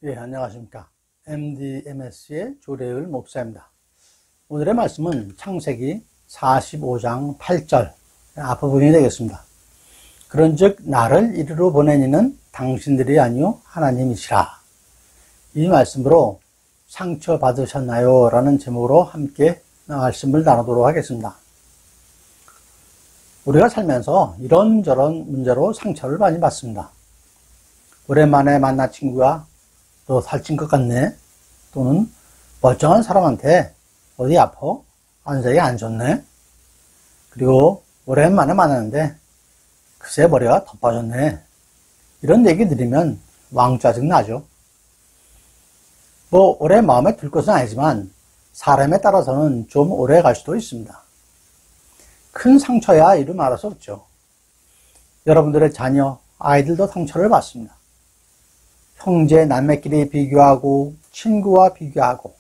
예, 안녕하십니까. MDMS의 조래을 목사입니다. 오늘의 말씀은 창세기 45장 8절 앞부분이 되겠습니다. 그런즉 나를 이리로 보내니는 당신들이 아니요 하나님이시라. 이 말씀으로 상처 받으셨나요? 라는 제목으로 함께 말씀을 나누도록 하겠습니다. 우리가 살면서 이런저런 문제로 상처를 많이 받습니다. 오랜만에 만난 친구가 너 살찐 것 같네? 또는 멀쩡한 사람한테 어디 아파? 안색이 안 좋네? 그리고 오랜만에 만났는데 그새 머리가 더 빠졌네. 이런 얘기 들으면 왕짜증 나죠. 뭐 오래 마음에 들 것은 아니지만 사람에 따라서는 좀 오래 갈 수도 있습니다. 큰 상처야 이루 말할 수 없죠. 여러분들의 자녀, 아이들도 상처를 받습니다. 형제, 남매끼리 비교하고 친구와 비교하고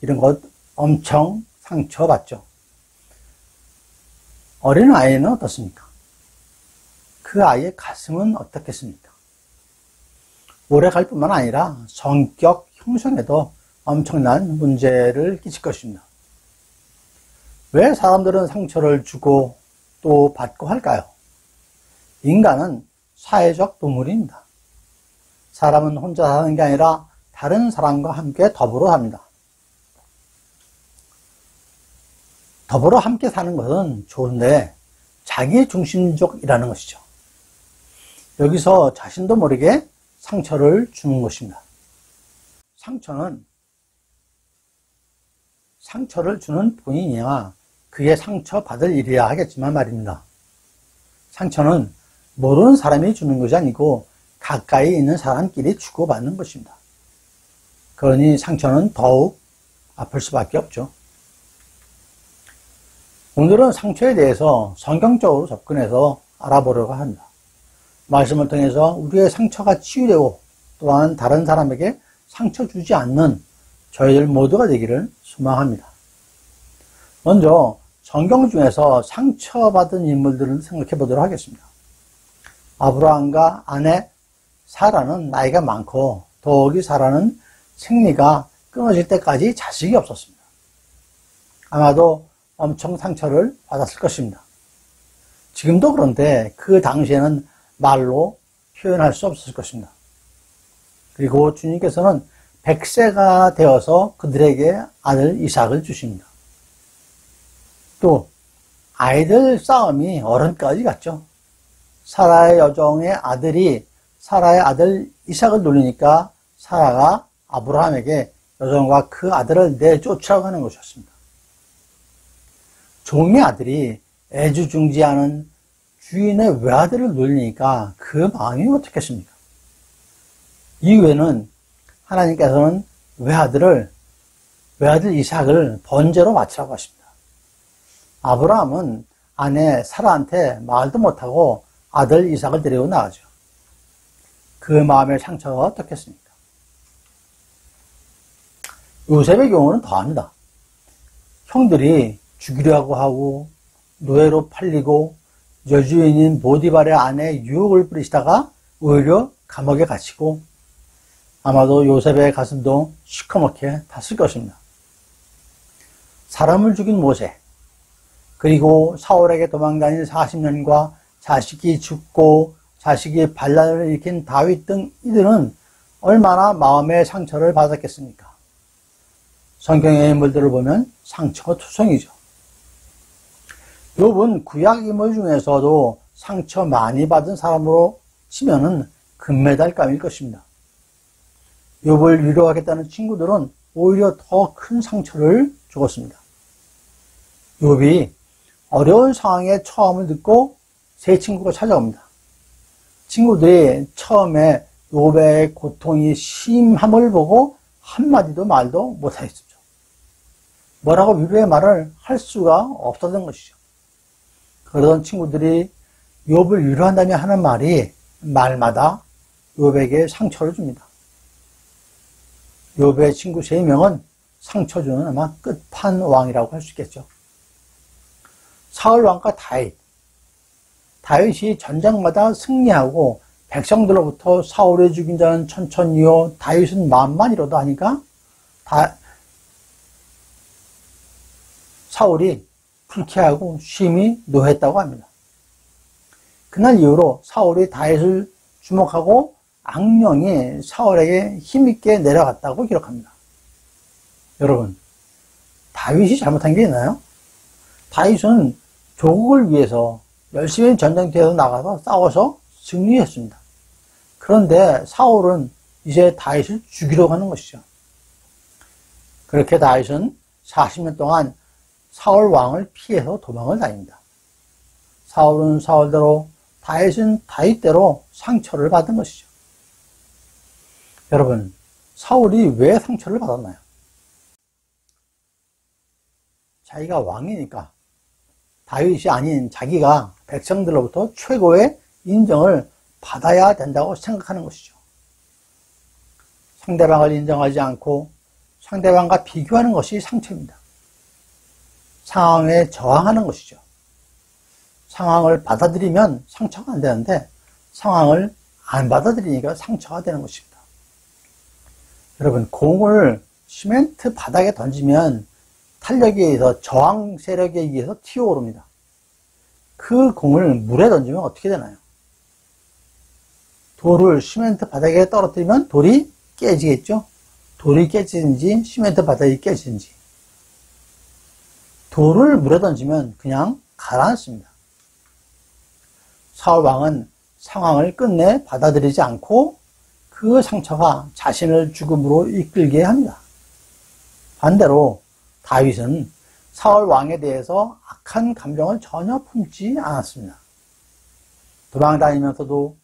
이런 것 엄청 상처받죠. 어린 아이는 어떻습니까? 그 아이의 가슴은 어떻겠습니까? 오래 갈 뿐만 아니라 성격 형성에도 엄청난 문제를 끼칠 것입니다. 왜 사람들은 상처를 주고 또 받고 할까요? 인간은 사회적 동물입니다. 사람은 혼자 사는 게 아니라 다른 사람과 함께 더불어 삽니다. 더불어 함께 사는 것은 좋은데 자기중심적이라는 것이죠. 여기서 자신도 모르게 상처를 주는 것입니다. 상처를 주는 본인이야 그게 상처받을 일이야 하겠지만 말입니다. 상처는 모르는 사람이 주는 것이 아니고 가까이 있는 사람끼리 주고받는 것입니다. 그러니 상처는 더욱 아플 수밖에 없죠. 오늘은 상처에 대해서 성경적으로 접근해서 알아보려고 합니다. 말씀을 통해서 우리의 상처가 치유되고 또한 다른 사람에게 상처 주지 않는 저희들 모두가 되기를 소망합니다. 먼저 성경 중에서 상처받은 인물들을 생각해 보도록 하겠습니다. 아브라함과 아내 사라는 나이가 많고 더욱이 사라는 생리가 끊어질 때까지 자식이 없었습니다. 아마도 엄청 상처를 받았을 것입니다. 지금도 그런데 그 당시에는 말로 표현할 수 없었을 것입니다. 그리고 주님께서는 100세가 되어서 그들에게 아들 이삭을 주십니다. 또 아이들 싸움이 어른까지 갔죠. 사라의 여종의 아들이 사라의 아들 이삭을 놀리니까 사라가 아브라함에게 여종과 그 아들을 내쫓으라고 하는 것이었습니다. 종의 아들이 애주중지하는 주인의 외아들을 놀리니까 그 마음이 어떻겠습니까? 이후에는 하나님께서는 외아들 이삭을 번제로 바치라고 하십니다. 아브라함은 아내 사라한테 말도 못하고 아들 이삭을 데리고 나가죠. 그 마음의 상처가 어떻겠습니까? 요셉의 경우는 더합니다. 형들이 죽이려고 하고 노예로 팔리고 여주인인 보디발의 아내에 유혹을 부리시다가 오히려 감옥에 갇히고 아마도 요셉의 가슴도 시커멓게 탔을 것입니다. 사람을 죽인 모세 그리고 사울에게 도망다닌 40년과 자식이 죽고 자식이 반란을 일으킨 다윗 등 이들은 얼마나 마음의 상처를 받았겠습니까? 성경의 인물들을 보면 상처가 투성이죠. 욥은 구약 인물 중에서도 상처 많이 받은 사람으로 치면은 금메달감일 것입니다. 욥을 위로하겠다는 친구들은 오히려 더 큰 상처를 주었습니다. 욥이 어려운 상황에 처음을 듣고 세 친구가 찾아옵니다. 친구들이 처음에 욥의 고통이 심함을 보고 한마디도 말도 못하였죠. 뭐라고 위로의 말을 할 수가 없었던 것이죠. 그러던 친구들이 욥을 위로한다며 하는 말이 말마다 욥에게 상처를 줍니다. 욥의 친구 3명은 상처 주는 아마 끝판왕이라고 할 수 있겠죠. 사울 왕과 다윗이 전장마다 승리하고 백성들로부터 사울이 죽인 자는 천천히요 다윗은 만만이로도 하니까 사울이 불쾌하고 심히 노했다고 합니다. 그날 이후로 사울이 다윗을 주목하고 악령이 사울에게 힘있게 내려갔다고 기록합니다. 여러분, 다윗이 잘못한 게 있나요? 다윗은 조국을 위해서 열심히 전쟁터에서 나가서 싸워서 승리했습니다. 그런데 사울은 이제 다윗을 죽이려고 하는 것이죠. 그렇게 다윗은 40년 동안 사울 왕을 피해서 도망을 다닙니다. 사울은 사울대로, 다윗은 다윗대로 상처를 받은 것이죠. 여러분, 사울이 왜 상처를 받았나요? 자기가 왕이니까 다윗이 아닌 자기가 백성들로부터 최고의 인정을 받아야 된다고 생각하는 것이죠. 상대방을 인정하지 않고 상대방과 비교하는 것이 상처입니다. 상황에 저항하는 것이죠. 상황을 받아들이면 상처가 안 되는데 상황을 안 받아들이니까 상처가 되는 것입니다. 여러분, 공을 시멘트 바닥에 던지면 탄력에 의해서 저항 세력에 의해서 튀어오릅니다. 그 공을 물에 던지면 어떻게 되나요? 돌을 시멘트 바닥에 떨어뜨리면 돌이 깨지겠죠? 돌이 깨지든지 시멘트 바닥이 깨지든지. 돌을 물에 던지면 그냥 가라앉습니다. 사울 왕은 상황을 끝내 받아들이지 않고 그 상처가 자신을 죽음으로 이끌게 합니다. 반대로 다윗은 사울 왕에 대해서 악한 감정을 전혀 품지 않았습니다. 도망다니면서도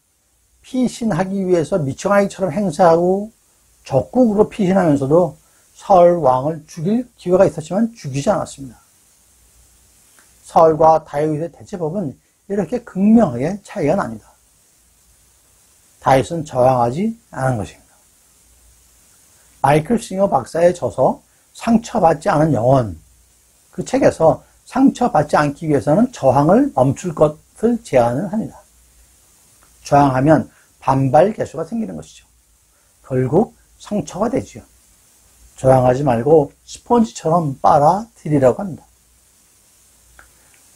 피신하기 위해서 미청아이처럼 행세하고 적국으로 피신하면서도 사울 왕을 죽일 기회가 있었지만 죽이지 않았습니다. 사울과 다윗의 대처법은 이렇게 극명하게 차이가 납니다. 다윗은 저항하지 않은 것입니다. 마이클 싱어 박사의 저서 상처받지 않은 영혼, 그 책에서 상처받지 않기 위해서는 저항을 멈출 것을 제안을 합니다. 저항하면 반발 개수가 생기는 것이죠. 결국 상처가 되지요. 저항하지 말고 스펀지처럼 빨아들이라고 합니다.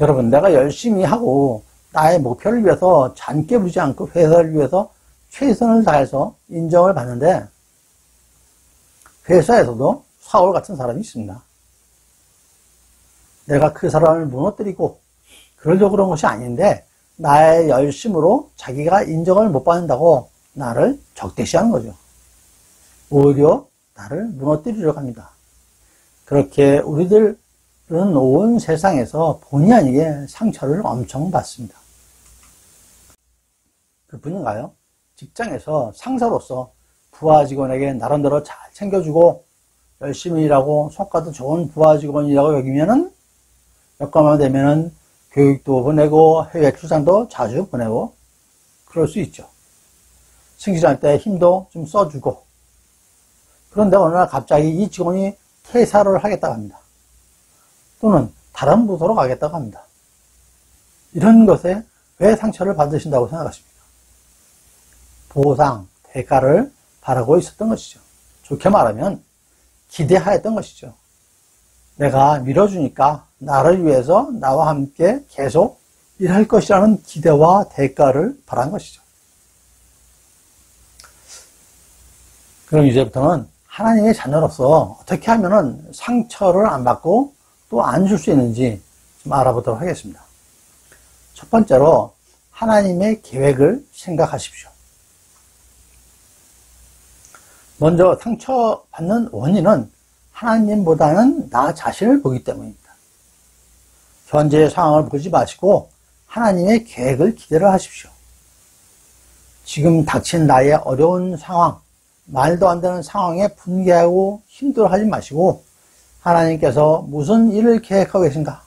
여러분, 내가 열심히 하고 나의 목표를 위해서 잔 깨부지 않고 회사를 위해서 최선을 다해서 인정을 받는데 회사에서도 사울 같은 사람이 있습니다. 내가 그 사람을 무너뜨리고 그러려고 그런 것이 아닌데 나의 열심으로 자기가 인정을 못 받는다고 나를 적대시하는 거죠. 오히려 나를 무너뜨리려고 합니다. 그렇게 우리들은 온 세상에서 본의 아니게 상처를 엄청 받습니다. 그뿐인가요? 직장에서 상사로서 부하 직원에게 나름대로 잘 챙겨주고 열심히 일하고 성과도 좋은 부하 직원이라고 여기면은 여건만 되면은 교육도 보내고 해외 출장도 자주 보내고 그럴 수 있죠. 승진할 때 힘도 좀 써주고. 그런데 어느 날 갑자기 이 직원이 퇴사를 하겠다고 합니다. 또는 다른 부서로 가겠다고 합니다. 이런 것에 왜 상처를 받으신다고 생각하십니까? 보상, 대가를 바라고 있었던 것이죠. 좋게 말하면 기대하였던 것이죠. 내가 밀어주니까 나를 위해서 나와 함께 계속 일할 것이라는 기대와 대가를 바란 것이죠. 그럼 이제부터는 하나님의 자녀로서 어떻게 하면 상처를 안 받고 또 안 줄 수 있는지 좀 알아보도록 하겠습니다. 첫 번째로 하나님의 계획을 생각하십시오. 먼저 상처받는 원인은 하나님보다는 나 자신을 보기 때문입니다. 현재의 상황을 보지 마시고 하나님의 계획을 기대를 하십시오. 지금 닥친 나의 어려운 상황, 말도 안 되는 상황에 분개하고 힘들어하지 마시고 하나님께서 무슨 일을 계획하고 계신가?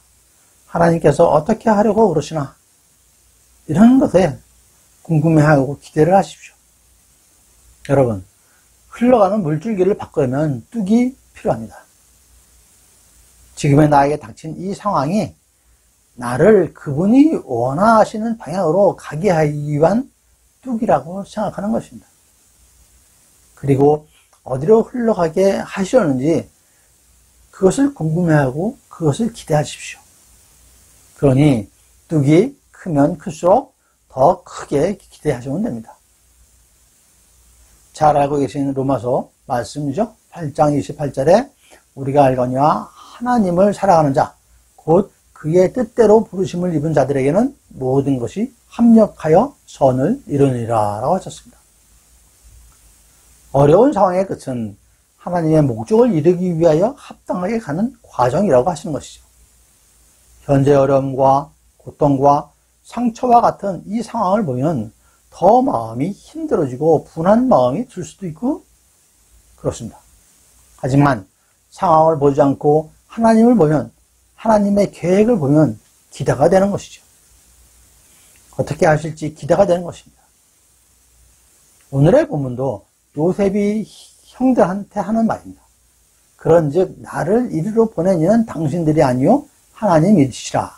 하나님께서 어떻게 하려고 그러시나? 이런 것에 궁금해하고 기대를 하십시오. 여러분, 흘러가는 물줄기를 바꾸려면 뚝이 필요합니다. 지금의 나에게 닥친 이 상황이 나를 그분이 원하시는 방향으로 가게 하기 위한 뚝이라고 생각하는 것입니다. 그리고 어디로 흘러가게 하시려는지 그것을 궁금해하고 그것을 기대하십시오. 그러니 뚝이 크면 클수록 더 크게 기대하시면 됩니다. 잘 알고 계신 로마서 말씀이죠. 8장 28절에 우리가 알거니와 하나님을 사랑하는 자, 곧 그의 뜻대로 부르심을 입은 자들에게는 모든 것이 합력하여 선을 이루느니라 라고 하셨습니다. 어려운 상황의 끝은 하나님의 목적을 이루기 위하여 합당하게 가는 과정이라고 하시는 것이죠. 현재 어려움과 고통과 상처와 같은 이 상황을 보면 더 마음이 힘들어지고 분한 마음이 들 수도 있고 그렇습니다. 하지만 상황을 보지 않고 하나님을 보면, 하나님의 계획을 보면 기대가 되는 것이죠. 어떻게 하실지 기대가 되는 것입니다. 오늘의 본문도 요셉이 형들한테 하는 말입니다. 그런즉 나를 이리로 보낸 이는 당신들이 아니요 하나님이시라.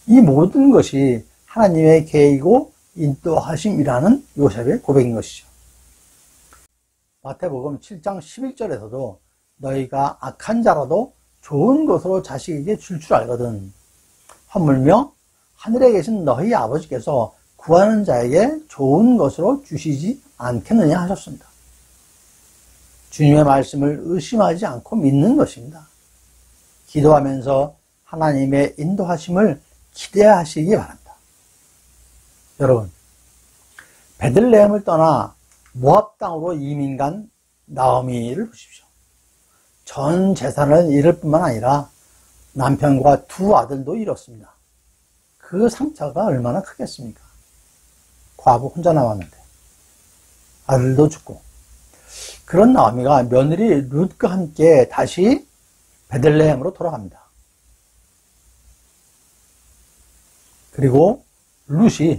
이 모든 것이 하나님의 계획이고 인도하심이라는 요셉의 고백인 것이죠. 마태복음 7장 11절에서도 너희가 악한 자라도 좋은 것으로 자식에게 줄 줄 알거든. 허물며 하늘에 계신 너희 아버지께서 구하는 자에게 좋은 것으로 주시지 않겠느냐 하셨습니다. 주님의 말씀을 의심하지 않고 믿는 것입니다. 기도하면서 하나님의 인도하심을 기대하시기 바랍니다. 여러분, 베들레헴을 떠나 모압 땅으로 이민 간 나오미를 보십시오. 전 재산을 잃을 뿐만 아니라 남편과 두 아들도 잃었습니다. 그 상처가 얼마나 크겠습니까? 과부 혼자 남았는데 아들도 죽고. 그런 나오미가 며느리 룻과 함께 다시 베들레헴으로 돌아갑니다. 그리고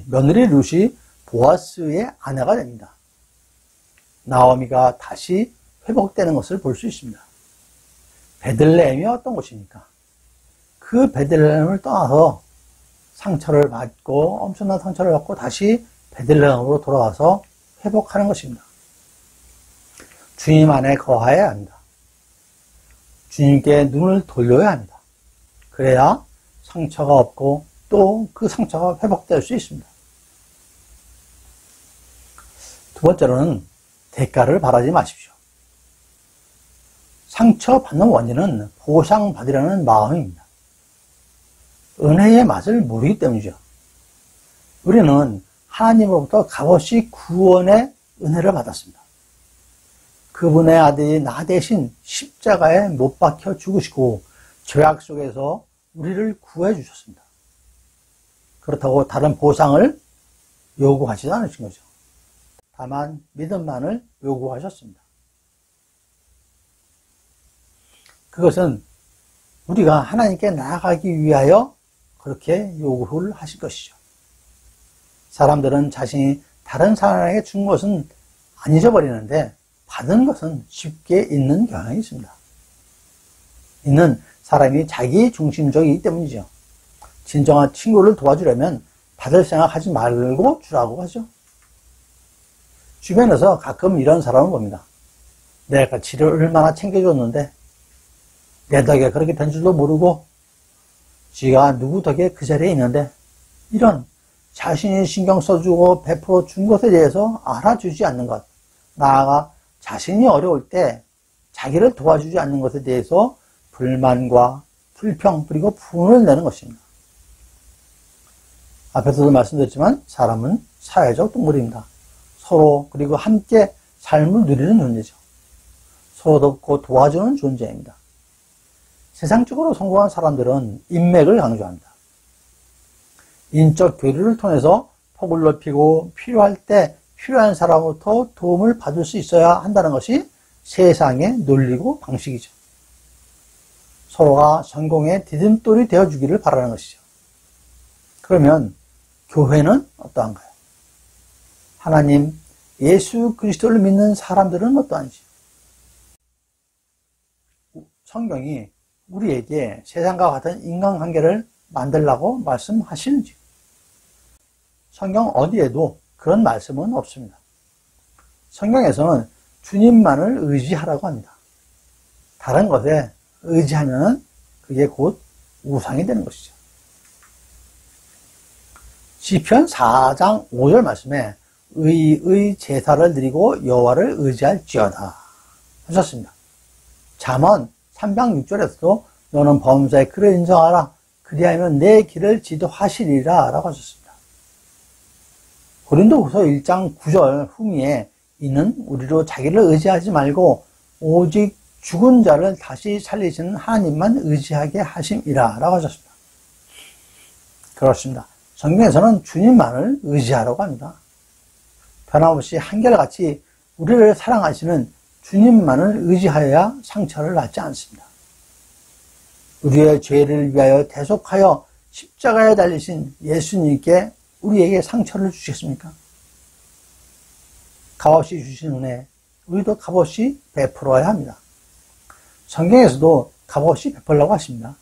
며느리 룻이 보아스의 아내가 됩니다. 나오미가 다시 회복되는 것을 볼 수 있습니다. 베들레헴이 어떤 곳입니까? 그 베들레헴을 떠나서 상처를 받고 엄청난 상처를 받고 다시 베들레헴으로 돌아와서 회복하는 것입니다. 주님 안에 거하여야 합니다. 주님께 눈을 돌려야 합니다. 그래야 상처가 없고 또 그 상처가 회복될 수 있습니다. 두 번째로는 대가를 바라지 마십시오. 상처받는 원인은 보상받으려는 마음입니다. 은혜의 맛을 모르기 때문이죠. 우리는 하나님으로부터 값없이 구원의 은혜를 받았습니다. 그분의 아들이 나 대신 십자가에 못 박혀 죽으시고 죄악 속에서 우리를 구해 주셨습니다. 그렇다고 다른 보상을 요구하지도 않으신 거죠. 다만 믿음만을 요구하셨습니다. 그것은 우리가 하나님께 나아가기 위하여 그렇게 요구를 하신 것이죠. 사람들은 자신이 다른 사람에게 준 것은 안 잊어버리는데 받은 것은 쉽게 잊는 경향이 있습니다. 잊는 사람이 자기 중심적이기 때문이죠. 진정한 친구를 도와주려면 받을 생각하지 말고 주라고 하죠. 주변에서 가끔 이런 사람을 봅니다. 내가 지를 얼마나 챙겨줬는데 내 덕에 그렇게 된 줄도 모르고 지가 누구 덕에 그 자리에 있는데 이런 자신이 신경 써주고 베풀어 준 것에 대해서 알아주지 않는 것, 나아가 자신이 어려울 때 자기를 도와주지 않는 것에 대해서 불만과 불평 그리고 분을 내는 것입니다. 앞에서도 말씀드렸지만 사람은 사회적 동물입니다. 서로 그리고 함께 삶을 누리는 존재죠. 서로 돕고 도와주는 존재입니다. 세상적으로 성공한 사람들은 인맥을 강조합니다. 인적 교류를 통해서 폭을 넓히고 필요할 때 필요한 사람으로부터 도움을 받을 수 있어야 한다는 것이 세상의 논리고 방식이죠. 서로가 성공의 디딤돌이 되어주기를 바라는 것이죠. 그러면 교회는 어떠한가요? 하나님, 예수 그리스도를 믿는 사람들은 어떠한지? 성경이 우리에게 세상과 같은 인간관계를 만들라고 말씀하시는지? 성경 어디에도 그런 말씀은 없습니다. 성경에서는 주님만을 의지하라고 합니다. 다른 것에 의지하면 그게 곧 우상이 되는 것이죠. 시편 4장 5절 말씀에 의의 제사를 드리고 여호와를 의지할지어다 하셨습니다. 잠언 3장 6절에서도 너는 범사의 그를 인정하라 그리하면 내 길을 지도하시리라 라고 하셨습니다. 고린도후서 1장 9절 후미에 이는 우리로 자기를 의지하지 말고 오직 죽은 자를 다시 살리시는 하나님만 의지하게 하심이라 라고 하셨습니다. 그렇습니다. 성경에서는 주님만을 의지하라고 합니다. 변함없이 한결같이 우리를 사랑하시는 주님만을 의지하여야 상처를 받지 않습니다. 우리의 죄를 위하여 대속하여 십자가에 달리신 예수님께 우리에게 상처를 주시겠습니까? 값없이 주신 은혜, 우리도 값없이 베풀어야 합니다. 성경에서도 값없이 베풀라고 하십니다.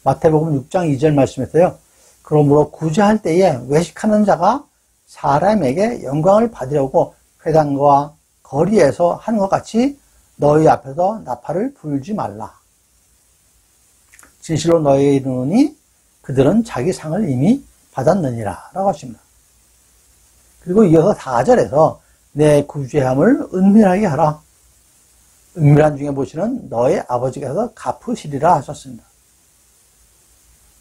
마태복음 6장 2절 말씀에서요. 그러므로 구제할 때에 외식하는 자가 사람에게 영광을 받으려고 회당과 거리에서 하는 것 같이 너희 앞에서 나팔을 불지 말라. 진실로 너희에게 이르노니 그들은 자기 상을 이미 받았느니라 라고 하십니다. 그리고 이어서 4절에서 내 구제함을 은밀하게 하라. 은밀한 중에 보시는 너의 아버지께서 갚으시리라 하셨습니다.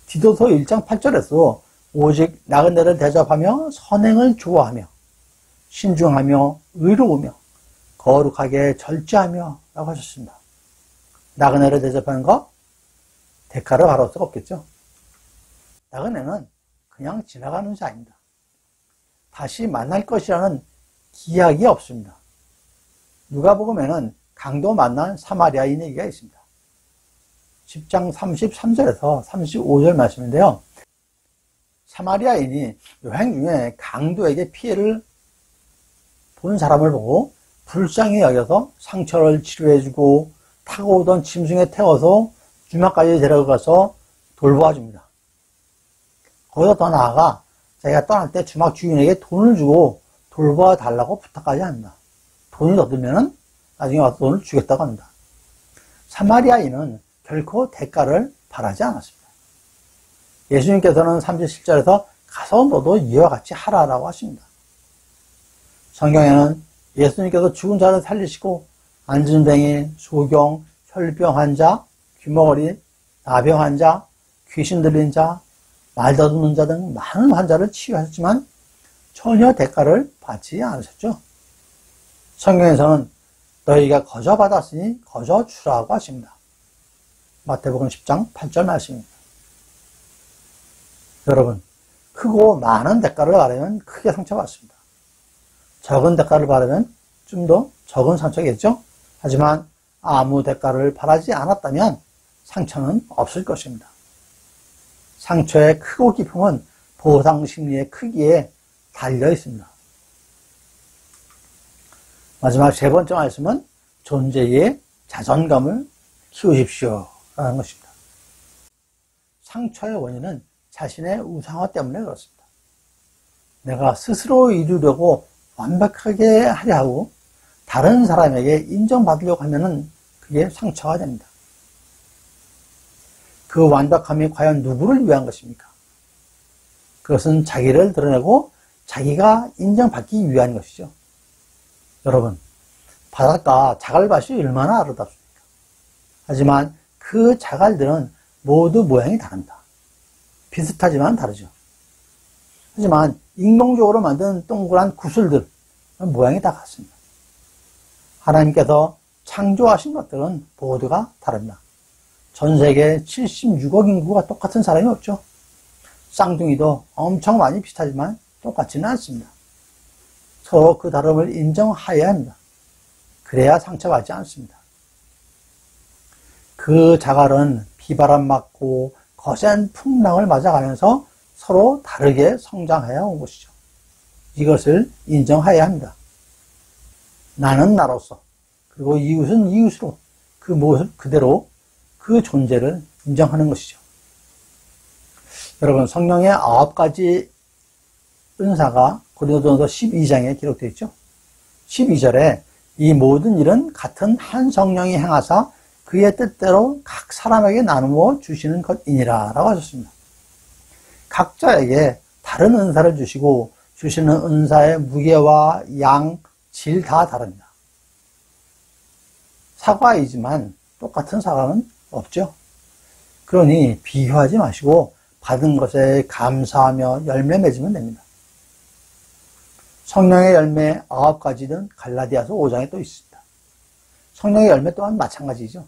디도서 1장 8절에서 오직 나그네를 대접하며 선행을 좋아하며 신중하며 의로우며 거룩하게 절제하며 라고 하셨습니다. 나그네를 대접하는 것 대가를 바랄 수가 없겠죠. 나그네는 그냥 지나가는 자입니다. 다시 만날 것이라는 기약이 없습니다. 누가복음에는 강도 만난 사마리아인 얘기가 있습니다. 10장 33절에서 35절 말씀인데요. 사마리아인이 여행 중에 강도에게 피해를 본 사람을 보고 불쌍히 여겨서 상처를 치료해주고 타고 오던 짐승에 태워서 주막까지 데려가서 돌보아줍니다. 거기서 더 나아가 자기가 떠날 때 주막 주인에게 돈을 주고 돌보아 달라고 부탁까지 합니다. 돈이 더 들면은 나중에 와서 돈을 주겠다고 합니다. 사마리아인은 결코 대가를 바라지 않았습니다. 예수님께서는 37절에서 가서 너도 이와 같이 하라라고 하십니다. 성경에는 예수님께서 죽은 자를 살리시고 안진뱅이, 소경, 혈병 환자, 귀머거리, 나병 환자, 귀신 들린 자, 말 더듬는 자 등 많은 환자를 치유하셨지만 전혀 대가를 받지 않으셨죠. 성경에서는 너희가 거저 받았으니 거저 주라고 하십니다. 마태복음 10장 8절 말씀입니다. 여러분, 크고 많은 대가를 바라면 크게 상처받습니다. 적은 대가를 바라면 좀 더 적은 상처겠죠? 하지만 아무 대가를 바라지 않았다면 상처는 없을 것입니다. 상처의 크고 깊음은 보상 심리의 크기에 달려 있습니다. 마지막 세 번째 말씀은 존재의 자존감을 키우십시오 라는 것입니다. 상처의 원인은 자신의 우상화 때문에 그렇습니다. 내가 스스로 이루려고 완벽하게 하려 하고 다른 사람에게 인정받으려고 하면은 그게 상처가 됩니다. 그 완벽함이 과연 누구를 위한 것입니까? 그것은 자기를 드러내고 자기가 인정받기 위한 것이죠. 여러분, 바닷가 자갈밭이 얼마나 아름답습니까? 하지만 그 자갈들은 모두 모양이 다릅니다. 비슷하지만 다르죠. 하지만 인공적으로 만든 동그란 구슬들 모양이 다 같습니다. 하나님께서 창조하신 것들은 모두가 다릅니다. 전 세계 76억 인구가 똑같은 사람이 없죠. 쌍둥이도 엄청 많이 비슷하지만 똑같지는 않습니다. 서로 그 다름을 인정하여야 합니다. 그래야 상처받지 않습니다. 그 자갈은 비바람 맞고 거센 풍랑을 맞아가면서 서로 다르게 성장해야 온 것이죠. 이것을 인정해야 합니다. 나는 나로서, 그리고 이웃은 이웃으로 그 모습 그대로 그 존재를 인정하는 것이죠. 여러분, 성령의 9가지 은사가 고린도전서 12장에 기록되어 있죠. 12절에 이 모든 일은 같은 한 성령이 행하사 그의 뜻대로 각 사람에게 나누어 주시는 것이니라 라고 하셨습니다. 각자에게 다른 은사를 주시고 주시는 은사의 무게와 양, 질 다 다릅니다. 사과이지만 똑같은 사과는 없죠. 그러니 비교하지 마시고 받은 것에 감사하며 열매 맺으면 됩니다. 성령의 열매 9가지는 갈라디아서 5장에 또 있습니다. 성령의 열매 또한 마찬가지죠.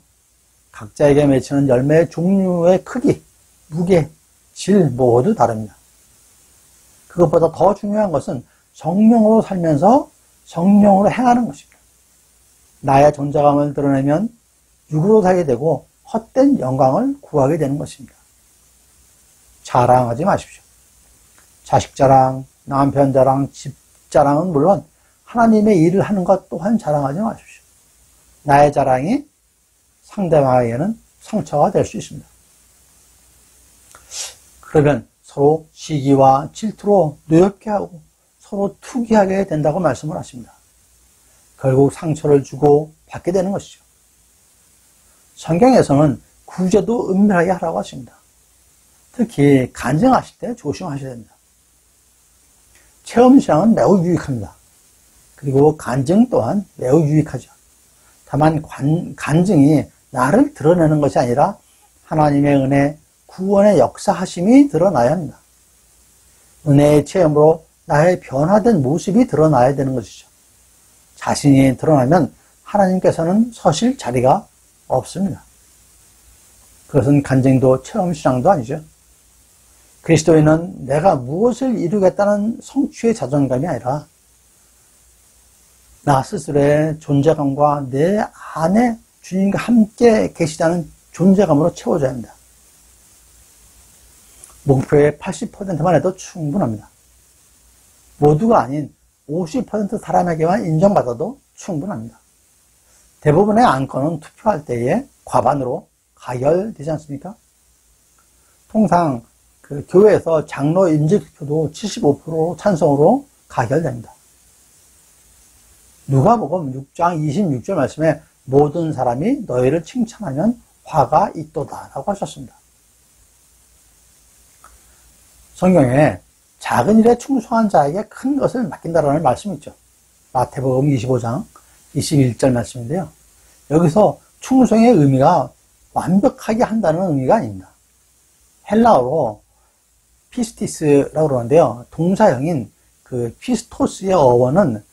각자에게 맺히는 열매의 종류의 크기, 무게, 질 모두 다릅니다. 그것보다 더 중요한 것은 성령으로 살면서 성령으로 행하는 것입니다. 나의 존재감을 드러내면 육으로 살게 되고 헛된 영광을 구하게 되는 것입니다. 자랑하지 마십시오. 자식 자랑, 남편 자랑, 집 자랑은 물론 하나님의 일을 하는 것 또한 자랑하지 마십시오. 나의 자랑이 상대방에게는 상처가 될 수 있습니다. 그러면 서로 시기와 질투로 노엽게 하고 서로 투기하게 된다고 말씀을 하십니다. 결국 상처를 주고 받게 되는 것이죠. 성경에서는 구제도 은밀하게 하라고 하십니다. 특히 간증하실 때 조심하셔야 됩니다. 체험신앙은 매우 유익합니다. 그리고 간증 또한 매우 유익하죠. 다만 간증이 나를 드러내는 것이 아니라 하나님의 은혜, 구원의 역사하심이 드러나야 합니다. 은혜의 체험으로 나의 변화된 모습이 드러나야 되는 것이죠. 자신이 드러나면 하나님께서는 서실 자리가 없습니다. 그것은 간증도 체험신앙도 아니죠. 그리스도인은 내가 무엇을 이루겠다는 성취의 자존감이 아니라 나 스스로의 존재감과 내 안에 주님과 함께 계시다는 존재감으로 채워져야 합니다. 목표의 80%만 해도 충분합니다. 모두가 아닌 50% 사람에게만 인정받아도 충분합니다. 대부분의 안건은 투표할 때에 과반으로 가결되지 않습니까? 통상 교회에서 장로 임직 투표도 75% 찬성으로 가결됩니다. 누가복음 6장 26절 말씀에 모든 사람이 너희를 칭찬하면 화가 있도다 라고 하셨습니다. 성경에 작은 일에 충성한 자에게 큰 것을 맡긴다라는 말씀이 있죠. 마태복음 25장 21절 말씀인데요. 여기서 충성의 의미가 완벽하게 한다는 의미가 아닙니다. 헬라어로 피스티스라고 그러는데요. 동사형인 피스토스의 어원은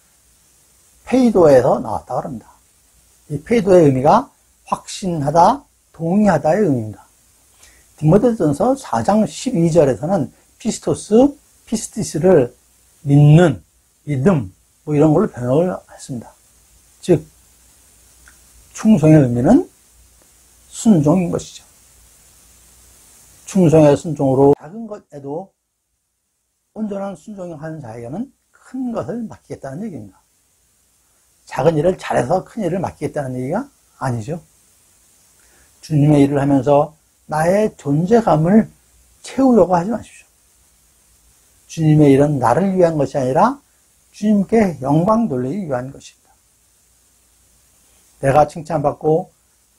페이도에서 나왔다고 합니다. 이 페이도의 의미가 확신하다, 동의하다의 의미입니다. 디모데전서 4장 12절에서는 피스티스를 믿는, 믿음, 이런 걸로 번역을 했습니다. 즉, 충성의 의미는 순종인 것이죠. 충성의 순종으로 작은 것에도 온전한 순종을 하는 자에게는 큰 것을 맡기겠다는 얘기입니다. 작은 일을 잘해서 큰 일을 맡기겠다는 얘기가 아니죠. 주님의 일을 하면서 나의 존재감을 채우려고 하지 마십시오. 주님의 일은 나를 위한 것이 아니라 주님께 영광 돌리기 위한 것입니다. 내가 칭찬받고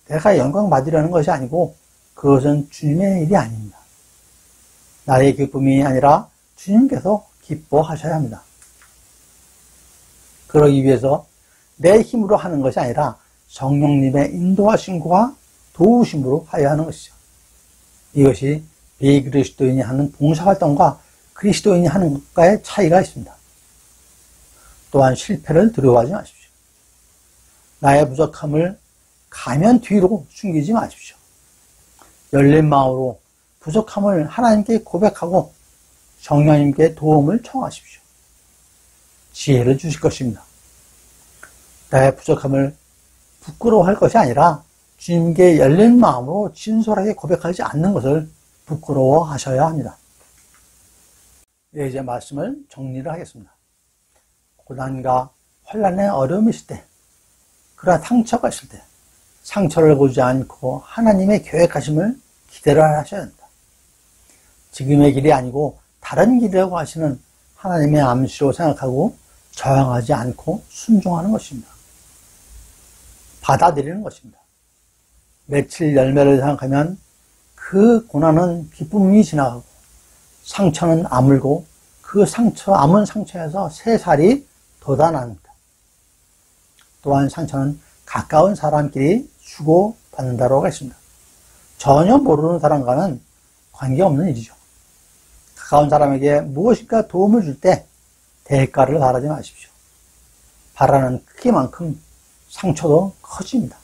내가 영광 받으려는 것이 아니고 그것은 주님의 일이 아닙니다. 나의 기쁨이 아니라 주님께서 기뻐하셔야 합니다. 그러기 위해서 내 힘으로 하는 것이 아니라 성령님의 인도하심과 도우심으로 하여야 하는 것이죠. 이것이 비그리스도인이 하는 봉사활동과 그리스도인이 하는 것과의 차이가 있습니다. 또한 실패를 두려워하지 마십시오. 나의 부족함을 가면 뒤로 숨기지 마십시오. 열린 마음으로 부족함을 하나님께 고백하고 성령님께 도움을 청하십시오. 지혜를 주실 것입니다. 나의 부족함을 부끄러워할 것이 아니라 주님께 열린 마음으로 진솔하게 고백하지 않는 것을 부끄러워하셔야 합니다. 네, 이제 말씀을 정리를 하겠습니다. 고난과 환난의 어려움이 있을 때, 그러한 상처가 있을 때 상처를 보지 않고 하나님의 계획하심을 기대를 하셔야 합니다. 지금의 길이 아니고 다른 길이라고 하시는 하나님의 암시로 생각하고 저항하지 않고 순종하는 것입니다. 받아들이는 것입니다. 맺힐 열매를 생각하면 그 고난은 기쁨이 지나가고 상처는 아물고 그 아문 상처에서 새 살이 돋아납니다. 또한 상처는 가까운 사람끼리 주고받는다고 했습니다. 전혀 모르는 사람과는 관계없는 일이죠. 가까운 사람에게 무엇인가 도움을 줄 때 대가를 바라지 마십시오. 바라는 크기만큼 상처도 커집니다.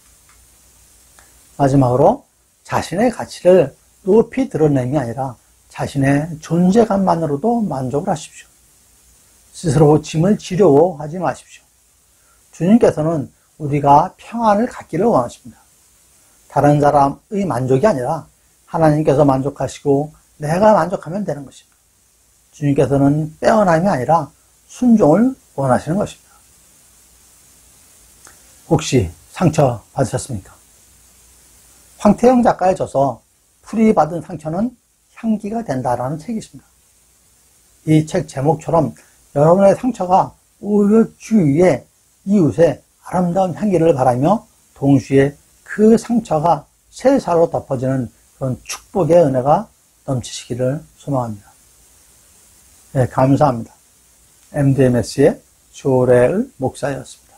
마지막으로 자신의 가치를 높이 드러내는 게 아니라 자신의 존재감만으로도 만족을 하십시오. 스스로 짐을 지려워하지 마십시오. 주님께서는 우리가 평안을 갖기를 원하십니다. 다른 사람의 만족이 아니라 하나님께서 만족하시고 내가 만족하면 되는 것입니다. 주님께서는 빼어남이 아니라 순종을 원하시는 것입니다. 혹시 상처 받으셨습니까? 황태영 작가의 저서 풀이 받은 상처는 향기가 된다라는 책이 있습니다. 이 책 제목처럼 여러분의 상처가 오히려 주위에 이웃의 아름다운 향기를 바라며 동시에 그 상처가 새살로 덮어지는 그런 축복의 은혜가 넘치시기를 소망합니다. 네, 감사합니다. MDMS의 조래의 목사였습니다.